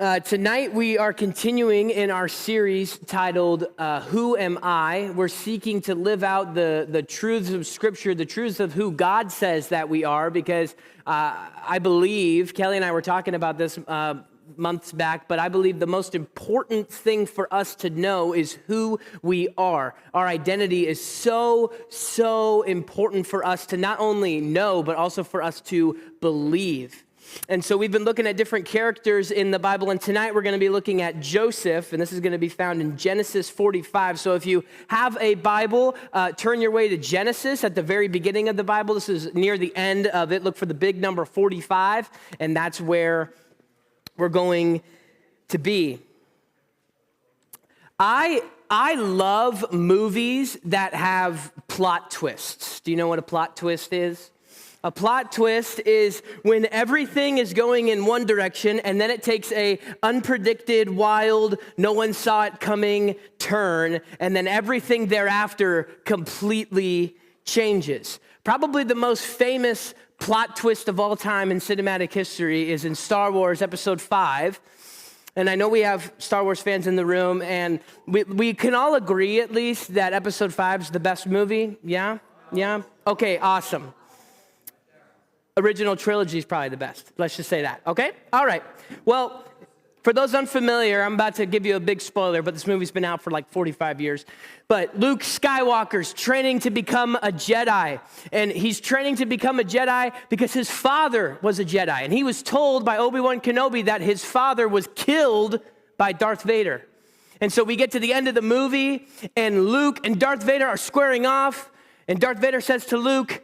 Tonight we are continuing in our series titled, Who Am I? We're seeking to live out the truths of Scripture, the truths of who God says that we are, because I believe, Kelly and I were talking about this months back, but I believe the most important thing for us to know is who we are. Our identity is so important for us to not only know, but also for us to believe. And so we've been looking at different characters in the Bible, and tonight we're going to be looking at Joseph, and this is going to be found in Genesis 45. So if you have a Bible, turn your way to Genesis at the very beginning of the Bible. This is near the end of it. Look for the big number 45, and that's where we're going to be. I love movies that have plot twists. Do you know what a plot twist is? A plot twist is when everything is going in one direction and then it takes a unpredicted, wild, no one saw it coming turn, and then everything thereafter completely changes. Probably the most famous plot twist of all time in cinematic history is in Star Wars Episode 5. And I know we have Star Wars fans in the room, and we can all agree at least that Episode 5 is the best movie. Yeah? Yeah? Okay, awesome. Original trilogy is probably the best. Let's just say that, okay? All right. Well, for those unfamiliar, I'm about to give you a big spoiler, but this movie's been out for like 45 years. But Luke Skywalker's training to become a Jedi. And he's training to become a Jedi because his father was a Jedi. And he was told by Obi-Wan Kenobi that his father was killed by Darth Vader. And so we get to the end of the movie, and Luke and Darth Vader are squaring off. And Darth Vader says to Luke,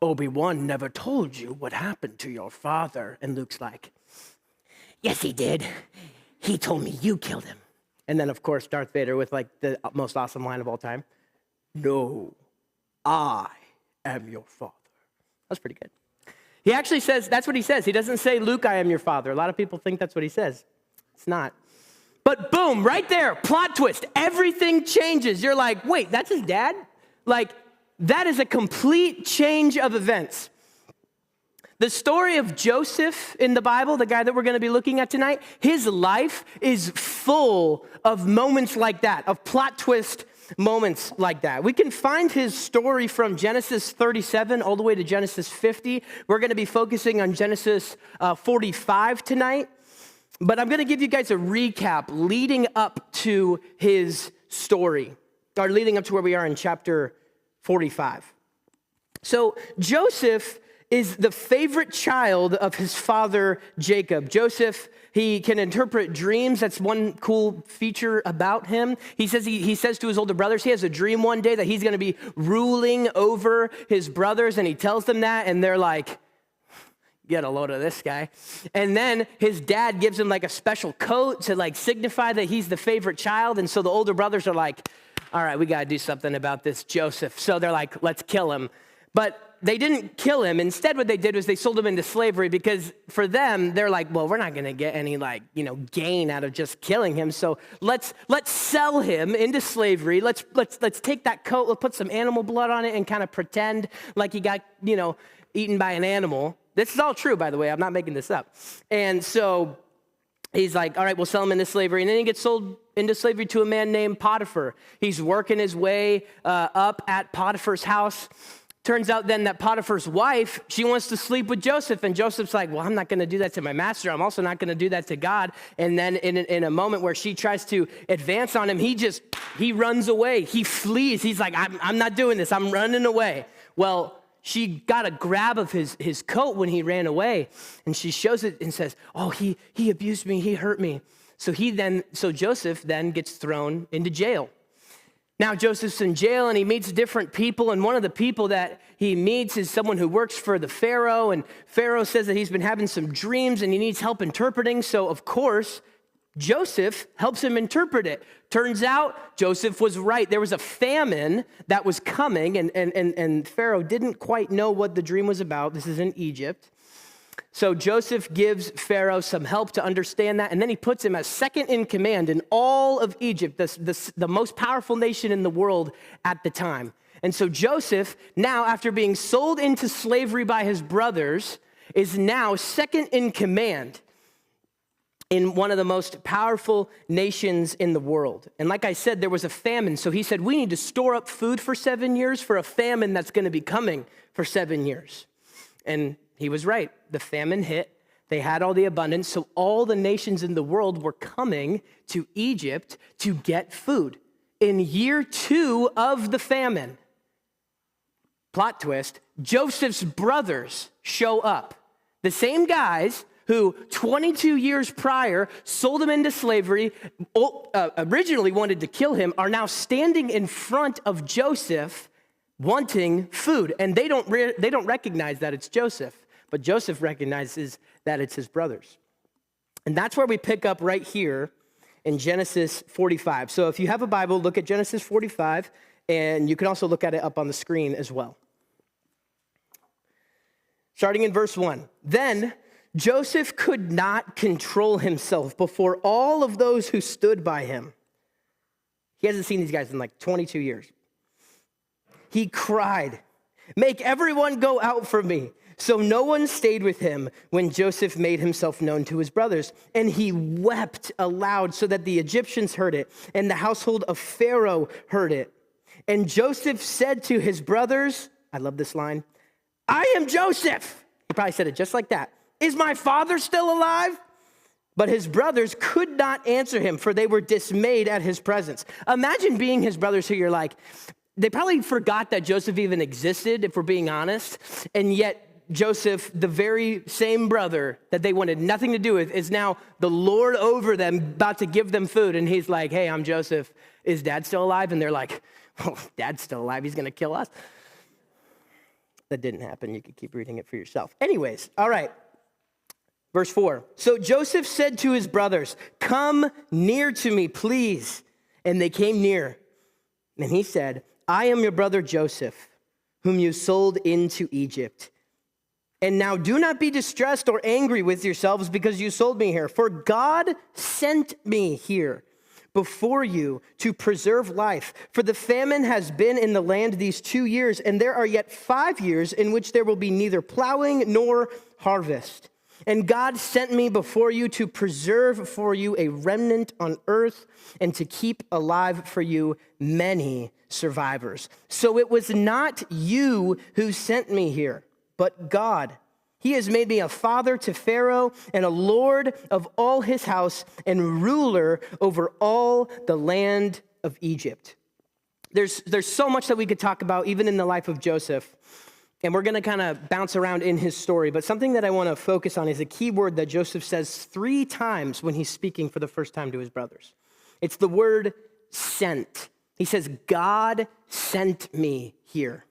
Obi-Wan never told you what happened to your father. And Luke's like, yes, he did. He told me you killed him. And then, of course, Darth Vader with like the most awesome line of all time. No, I am your father. That's pretty good. He actually says, that's what he says. He doesn't say, Luke, I am your father. A lot of people think that's what he says. It's not. But boom, right there, plot twist. Everything changes. You're like, wait, that's his dad? Like, that is a complete change of events. The story of Joseph in the Bible, the guy that we're going to be looking at tonight, his life is full of moments like that, of plot twist moments like that. We can find his story from Genesis 37 all the way to Genesis 50. We're going to be focusing on Genesis 45 tonight. But I'm going to give you guys a recap leading up to his story, or leading up to where we are in chapter 45. So Joseph is the favorite child of his father, Jacob. Joseph, he can interpret dreams. That's one cool feature about him. He says to his older brothers, he has a dream one day that he's going to be ruling over his brothers, and he tells them that, and they're like, get a load of this guy. And then his dad gives him like a special coat to like signify that he's the favorite child, and so the older brothers are like, all right, we got to do something about this Joseph. So they're like, let's kill him. But they didn't kill him. Instead, what they did was they sold him into slavery, because for them, they're like, well, we're not going to get any gain out of just killing him. So let's sell him into slavery. Let's take that coat, let's put some animal blood on it and kind of pretend like he got, eaten by an animal. This is all true, by the way. I'm not making this up. And so he's like, all right, we'll sell him into slavery. And then he gets sold into slavery to a man named Potiphar. He's working his way up at Potiphar's house. Turns out then that Potiphar's wife, she wants to sleep with Joseph. And Joseph's like, well, I'm not going to do that to my master. I'm also not going to do that to God. And then in a moment where she tries to advance on him, he runs away. He flees. He's like, I'm not doing this. I'm running away. Well, she got a grab of his coat when he ran away, and she shows it and says, oh, he abused me, he hurt me. So Joseph then gets thrown into jail. Now Joseph's in jail, and he meets different people, and one of the people that he meets is someone who works for the Pharaoh, and Pharaoh says that he's been having some dreams and he needs help interpreting, so of course, Joseph helps him interpret it. Turns out Joseph was right. There was a famine that was coming, and Pharaoh didn't quite know what the dream was about. This is in Egypt. So Joseph gives Pharaoh some help to understand that, and then he puts him as second in command in all of Egypt, the most powerful nation in the world at the time. And so Joseph, now after being sold into slavery by his brothers, is now second in command. in one of the most powerful nations in the world. And like I said, there was a famine. So he said, we need to store up food for 7 years for a famine that's going to be coming for 7 years. And he was right. The famine hit. They had all the abundance. So all the nations in the world were coming to Egypt to get food. In year 2 of the famine, plot twist, Joseph's brothers show up. The same guys who 22 years prior sold him into slavery, originally wanted to kill him, are now standing in front of Joseph wanting food. And they don't recognize that it's Joseph, but Joseph recognizes that it's his brothers. And that's where we pick up right here in Genesis 45. So if you have a Bible, look at Genesis 45, and you can also look at it up on the screen as well. Starting in verse 1. Then Joseph could not control himself before all of those who stood by him. He hasn't seen these guys in like 22 years. He cried, "Make everyone go out from me." So no one stayed with him when Joseph made himself known to his brothers. And he wept aloud so that the Egyptians heard it, and the household of Pharaoh heard it. And Joseph said to his brothers, I love this line, "I am Joseph." He probably said it just like that. "Is my father still alive?" But his brothers could not answer him, for they were dismayed at his presence. Imagine being his brothers who you're like, they probably forgot that Joseph even existed, if we're being honest. And yet Joseph, the very same brother that they wanted nothing to do with, is now the Lord over them, about to give them food. And he's like, "Hey, I'm Joseph. Is dad still alive?" And they're like, "Oh, dad's still alive. He's going to kill us." That didn't happen. You could keep reading it for yourself. Anyways, all right. Verse 4. So Joseph said to his brothers, "Come near to me, please." And they came near. And he said, "I am your brother Joseph, whom you sold into Egypt. And now do not be distressed or angry with yourselves because you sold me here. For God sent me here before you to preserve life. For the famine has been in the land these 2 years, and there are yet 5 years in which there will be neither plowing nor harvest. And God sent me before you to preserve for you a remnant on earth and to keep alive for you many survivors. So it was not you who sent me here, but God. He has made me a father to Pharaoh and a lord of all his house and ruler over all the land of Egypt." There's so much that we could talk about, even in the life of Joseph. And we're going to kind of bounce around in his story. But something that I want to focus on is a key word that Joseph says 3 times when he's speaking for the first time to his brothers. It's the word sent. He says, "God sent me here."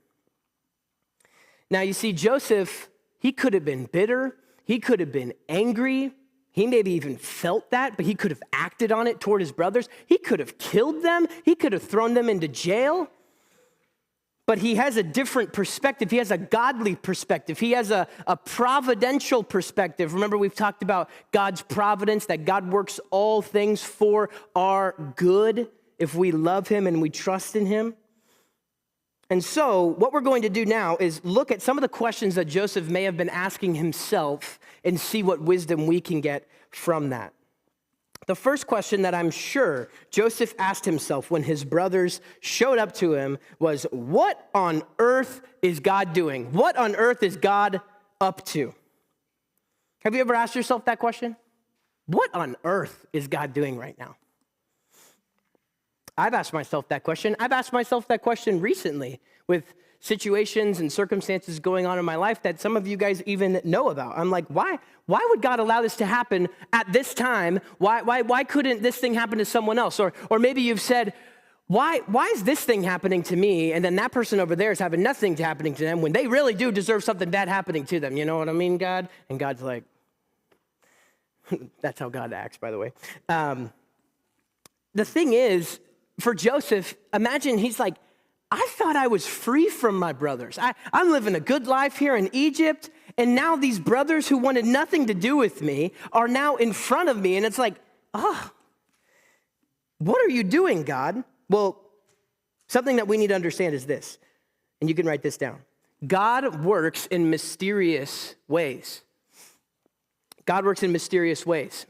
Now, you see, Joseph, he could have been bitter. He could have been angry. He maybe even felt that, but he could have acted on it toward his brothers. He could have killed them. He could have thrown them into jail. But he has a different perspective. He has a godly perspective. He has a providential perspective. Remember, we've talked about God's providence, that God works all things for our good if we love him and we trust in him. And so what we're going to do now is look at some of the questions that Joseph may have been asking himself and see what wisdom we can get from that. The first question that I'm sure Joseph asked himself when his brothers showed up to him was, what on earth is God doing? What on earth is God up to? Have you ever asked yourself that question? What on earth is God doing right now? I've asked myself that question. I've asked myself that question recently with situations and circumstances going on in my life that some of you guys even know about. I'm like, why would God allow this to happen at this time? Why couldn't this thing happen to someone else? Or maybe you've said, why is this thing happening to me? And then that person over there is having nothing happening to them when they really do deserve something bad happening to them. You know what I mean, God? And God's like, that's how God acts, by the way. The thing is, for Joseph, imagine he's like, I thought I was free from my brothers. I'm living a good life here in Egypt, and now these brothers who wanted nothing to do with me are now in front of me, and it's like, what are you doing, God? Well, something that we need to understand is this, and you can write this down. God works in mysterious ways. God works in mysterious ways.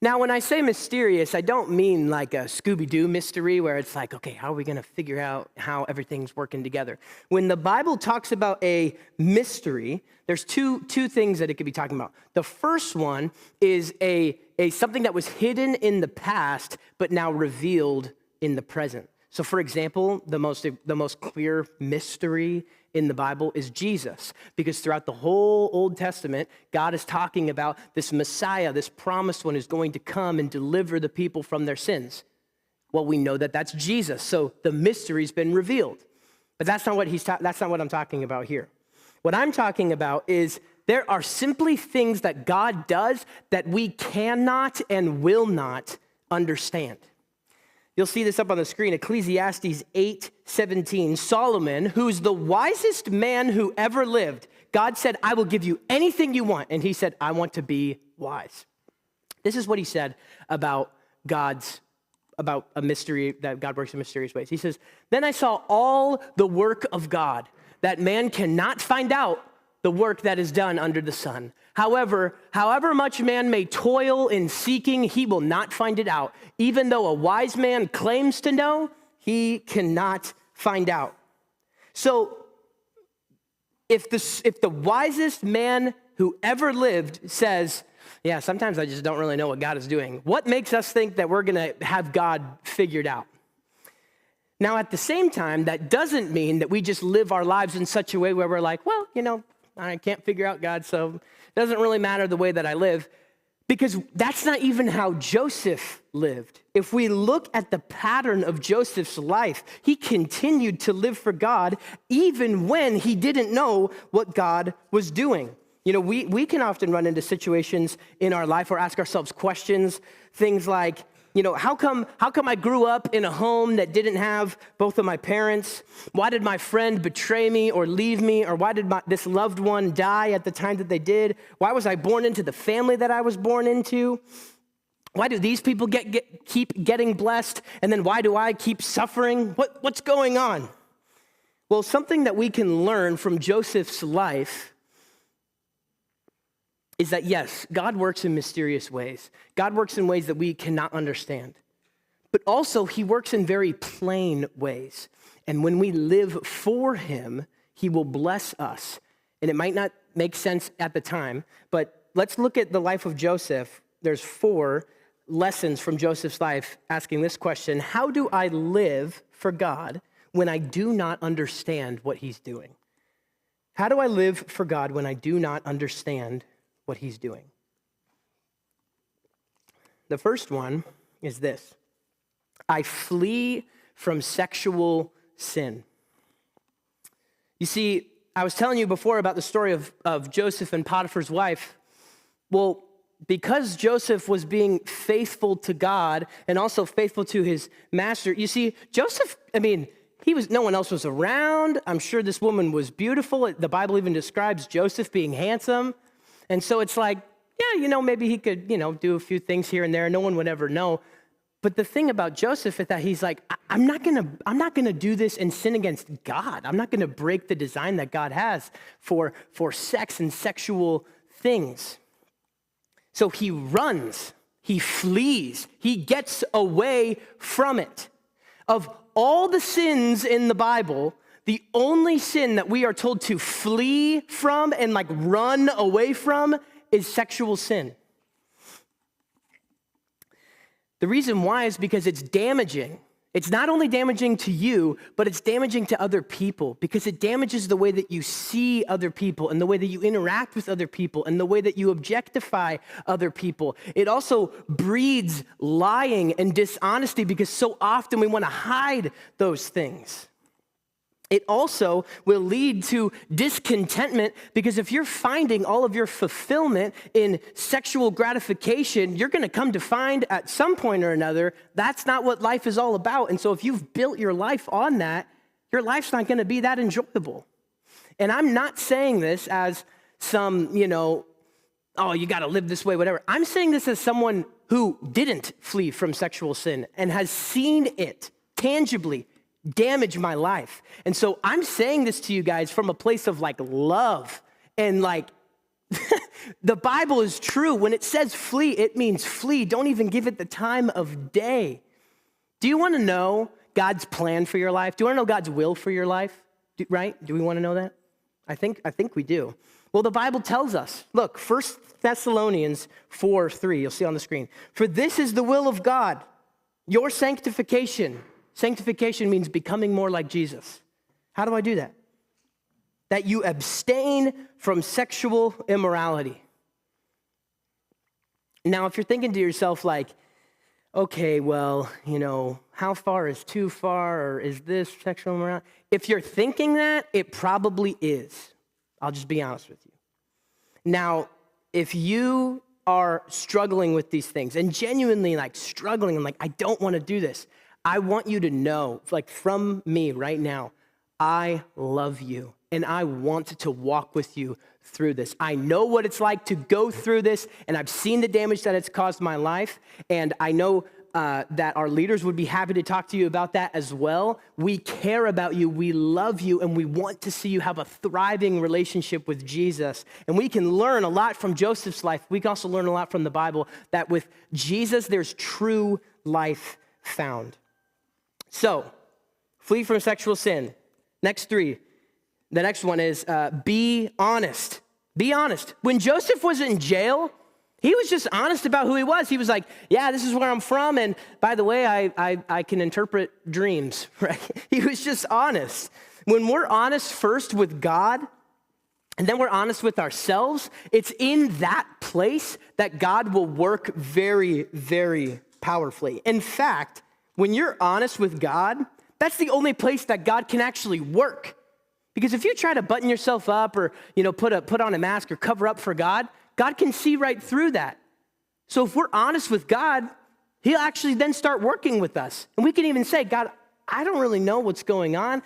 Now, when I say mysterious, I don't mean like a Scooby-Doo mystery where it's like, okay, how are we going to figure out how everything's working together? When the Bible talks about a mystery, there's two things that it could be talking about. The first one is a something that was hidden in the past, but now revealed in the present. So, for example, the most clear mystery in the Bible is Jesus, because throughout the whole Old Testament, God is talking about this Messiah, this promised one who's going to come and deliver the people from their sins. Well, we know that that's Jesus, so the mystery's been revealed. But that's not what I'm talking about here. What I'm talking about is there are simply things that God does that we cannot and will not understand. You'll see this up on the screen, Ecclesiastes 8:17. Solomon, who's the wisest man who ever lived, God said, I will give you anything you want. And he said, I want to be wise. This is what he said about a mystery, that God works in mysterious ways. He says, then I saw all the work of God, that man cannot find out the work that is done under the sun. However much man may toil in seeking, he will not find it out. Even though a wise man claims to know, he cannot find out. So if the wisest man who ever lived says, yeah, sometimes I just don't really know what God is doing, what makes us think that we're going to have God figured out? Now, at the same time, that doesn't mean that we just live our lives in such a way where we're like, well, I can't figure out God, so it doesn't really matter the way that I live, because that's not even how Joseph lived. If we look at the pattern of Joseph's life, he continued to live for God even when he didn't know what God was doing. We can often run into situations in our life or ask ourselves questions, things like, how come I grew up in a home that didn't have both of my parents? Why did my friend betray me or leave me? Or why did this loved one die at the time that they did? Why was I born into the family that I was born into? Why do these people keep getting blessed? And then why do I keep suffering? What's going on? Well, something that we can learn from Joseph's life is that, yes, God works in mysterious ways. God works in ways that we cannot understand. But also, he works in very plain ways. And when we live for him, he will bless us. And it might not make sense at the time, but let's look at the life of Joseph. There's 4 lessons from Joseph's life asking this question: how do I live for God when I do not understand what he's doing? How do I live for God when I do not understand what he's doing? The first one is this: I flee from sexual sin. You see, I was telling you before about the story of Joseph and Potiphar's wife. Well, because Joseph was being faithful to God and also faithful to his master, you see, Joseph, no one else was around. I'm sure this woman was beautiful. The Bible even describes Joseph being handsome. And so it's like, yeah, maybe he could, do a few things here and there. No one would ever know. But the thing about Joseph is that he's like, I'm not gonna do this and sin against God. I'm not gonna break the design that God has for sex and sexual things. So he runs, he flees, he gets away from it. Of all the sins in the Bible, the only sin that we are told to flee from and run away from is sexual sin. The reason why is because it's damaging. It's not only damaging to you, but it's damaging to other people, because it damages the way that you see other people and the way that you interact with other people and the way that you objectify other people. It also breeds lying and dishonesty, because so often we want to hide those things. It also will lead to discontentment, because if you're finding all of your fulfillment in sexual gratification, you're going to come to find at some point or another that's not what life is all about. And so if you've built your life on that, your life's not going to be that enjoyable. And I'm not saying this as some, oh, you got to live this way, whatever. I'm saying this as someone who didn't flee from sexual sin and has seen it tangibly damage my life. And so I'm saying this to you guys from a place of love and The Bible is true. When it says flee, it means flee. Don't even give it the time of day. Do you want to know God's plan for your life? Do you want to know God's will for your life? Right? Do we want to know that? I think we do. Well, the Bible tells us. Look, 1 Thessalonians 4:3, you'll see on the screen. For this is the will of God, your sanctification. Sanctification means becoming more like Jesus. How do I do that? That you abstain from sexual immorality. Now, if you're thinking to yourself like, okay, well, how far is too far, or is this sexual immorality? If you're thinking that, it probably is. I'll just be honest with you. Now, if you are struggling with these things and genuinely struggling and I don't want to do this, I want you to know, from me right now, I love you and I want to walk with you through this. I know what it's like to go through this, and I've seen the damage that it's caused my life, and I know that our leaders would be happy to talk to you about that as well. We care about you, we love you, and we want to see you have a thriving relationship with Jesus. And we can learn a lot from Joseph's life. We can also learn a lot from the Bible, that with Jesus, there's true life found. So, flee from sexual sin. Next 3. The next one is be honest. Be honest. When Joseph was in jail, he was just honest about who he was. He was like, yeah, this is where I'm from. And by the way, I can interpret dreams, right? He was just honest. When we're honest first with God, and then we're honest with ourselves, it's in that place that God will work very, very powerfully. In fact, when you're honest with God, that's the only place that God can actually work. Because if you try to button yourself up or, put on a mask or cover up for God, God can see right through that. So if we're honest with God, he'll actually then start working with us. And we can even say, God, I don't really know what's going on.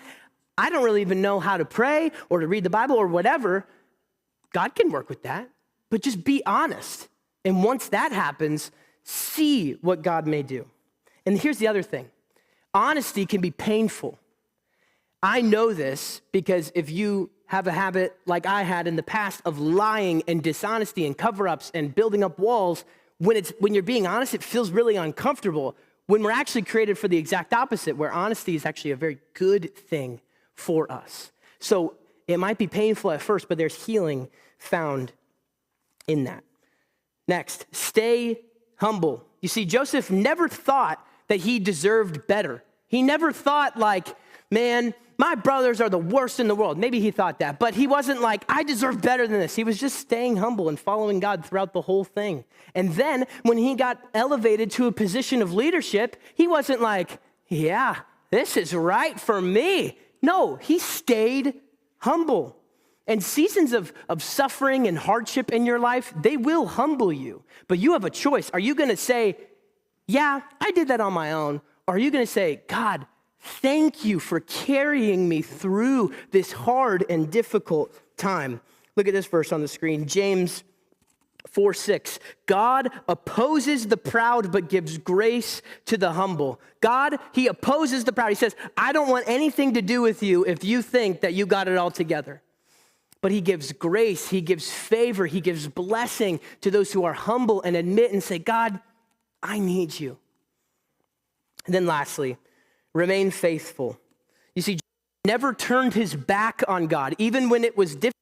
I don't really even know how to pray or to read the Bible or whatever. God can work with that, but just be honest. And once that happens, see what God may do. And here's the other thing. Honesty can be painful. I know this because if you have a habit like I had in the past of lying and dishonesty and cover-ups and building up walls, when you're being honest, it feels really uncomfortable. When we're actually created for the exact opposite, where honesty is actually a very good thing for us. So it might be painful at first, but there's healing found in that. Next, stay humble. You see, Joseph never thought that he deserved better. He never thought man, my brothers are the worst in the world. Maybe he thought that, but he wasn't I deserve better than this. He was just staying humble and following God throughout the whole thing. And then when he got elevated to a position of leadership, he wasn't yeah, this is right for me. No, he stayed humble. And seasons of suffering and hardship in your life, they will humble you. But you have a choice. Are you going to say, yeah, I did that on my own? Or are you going to say, God, thank you for carrying me through this hard and difficult time? Look at this verse on the screen, James 4:6. God opposes the proud but gives grace to the humble. God, he opposes the proud. He says, I don't want anything to do with you if you think that you got it all together. But he gives grace, he gives favor, he gives blessing to those who are humble and admit and say, God, I need you. And then lastly, remain faithful. You see, Jesus never turned his back on God, even when it was difficult.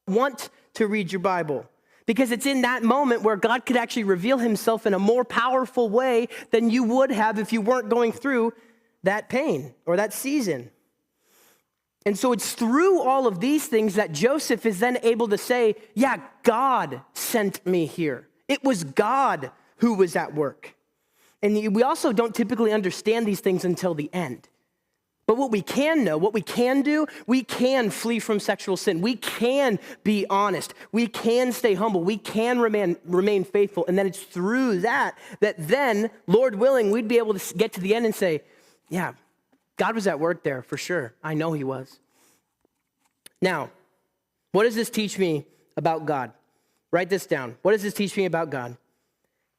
Want to read your Bible, because it's in that moment where God could actually reveal himself in a more powerful way than you would have if you weren't going through that pain or that season. And so it's through all of these things that Joseph is then able to say, yeah, God sent me here. It was God who was at work. And we also don't typically understand these things until the end. But what we can know, what we can do, we can flee from sexual sin. We can be honest. We can stay humble. We can remain faithful. And then it's through that then, Lord willing, we'd be able to get to the end and say, yeah, God was at work there for sure. I know he was. Now, what does this teach me about God? Write this down. What does this teach me about God?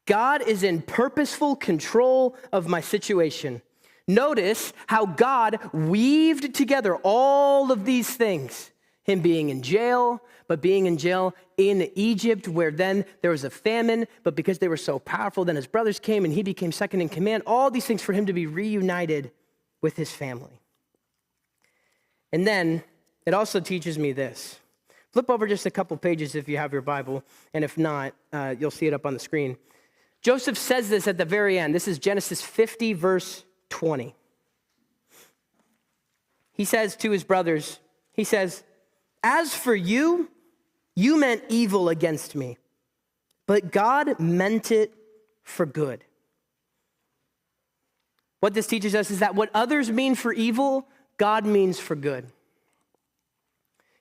God is in purposeful control of my situation. Notice how God weaved together all of these things. Him being in jail, but being in jail in Egypt, where then there was a famine, but because they were so powerful, then his brothers came and he became second in command. All these things for him to be reunited with his family. And then it also teaches me this. Flip over just a couple pages if you have your Bible, and if not, you'll see it up on the screen. Joseph says this at the very end. This is Genesis 50, verse 20. He says to his brothers, he says, "As for you, you meant evil against me, but God meant it for good." What this teaches us is that what others mean for evil, God means for good.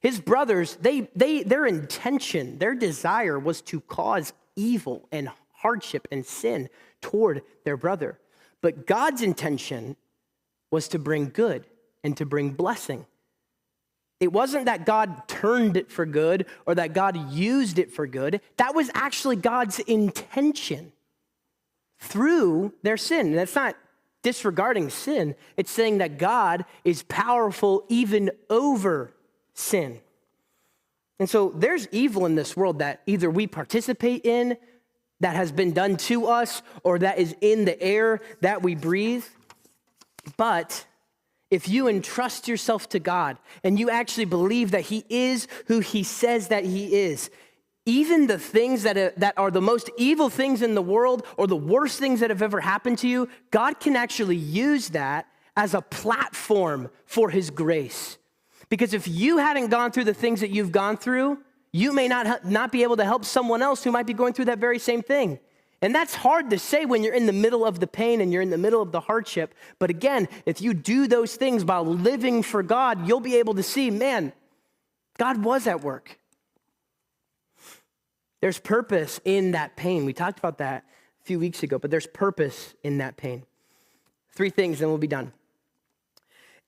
His brothers, their intention, their desire was to cause evil and hardship and sin toward their brother. But God's intention was to bring good and to bring blessing. It wasn't that God turned it for good or that God used it for good. That was actually God's intention through their sin. And that's not disregarding sin. It's saying that God is powerful even over sin. And so there's evil in this world that either we participate in, that has been done to us, or that is in the air that we breathe. But if you entrust yourself to God and you actually believe that he is who he says that he is, even the things that are the most evil things in the world or the worst things that have ever happened to you, God can actually use that as a platform for his grace. Because if you hadn't gone through the things that you've gone through, you may not be able to help someone else who might be going through that very same thing. And that's hard to say when you're in the middle of the pain and you're in the middle of the hardship. But again, if you do those things while living for God, you'll be able to see, man, God was at work. There's purpose in that pain. We talked about that a few weeks ago, but there's purpose in that pain. 3 things, then we'll be done.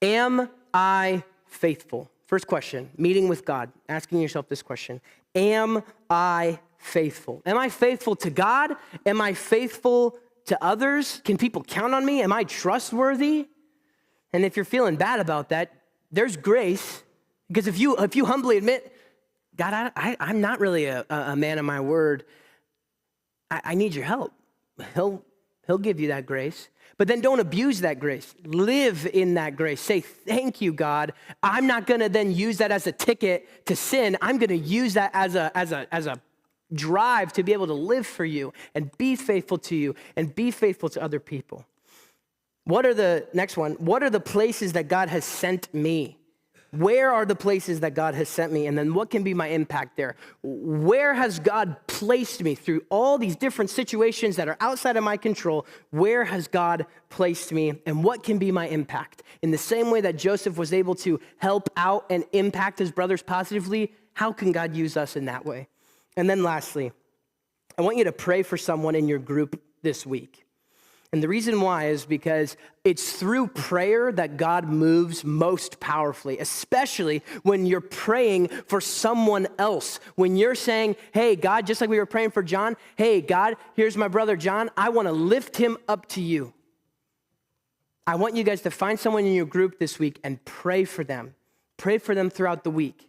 Am I faithful? First question, meeting with God, asking yourself this question. Am I faithful? Am I faithful to God? Am I faithful to others? Can people count on me? Am I trustworthy? And if you're feeling bad about that, there's grace. Because if you humbly admit, God, I'm not really a man of my word. I need your help. He'll give you that grace. But then don't abuse that grace. Live in that grace. Say, thank you, God. I'm not going to then use that as a ticket to sin. I'm going to use that as a drive to be able to live for you and be faithful to you and be faithful to other people. Next one, what are the places that God has sent me? Where are the places that God has sent me? And then what can be my impact there? Where has God placed me through all these different situations that are outside of my control? Where has God placed me? And what can be my impact? In the same way that Joseph was able to help out and impact his brothers positively, how can God use us in that way? And then lastly, I want you to pray for someone in your group this week. And the reason why is because it's through prayer that God moves most powerfully, especially when you're praying for someone else. When you're saying, hey, God, just like we were praying for John, hey, God, here's my brother John. I want to lift him up to you. I want you guys to find someone in your group this week and pray for them. Pray for them throughout the week.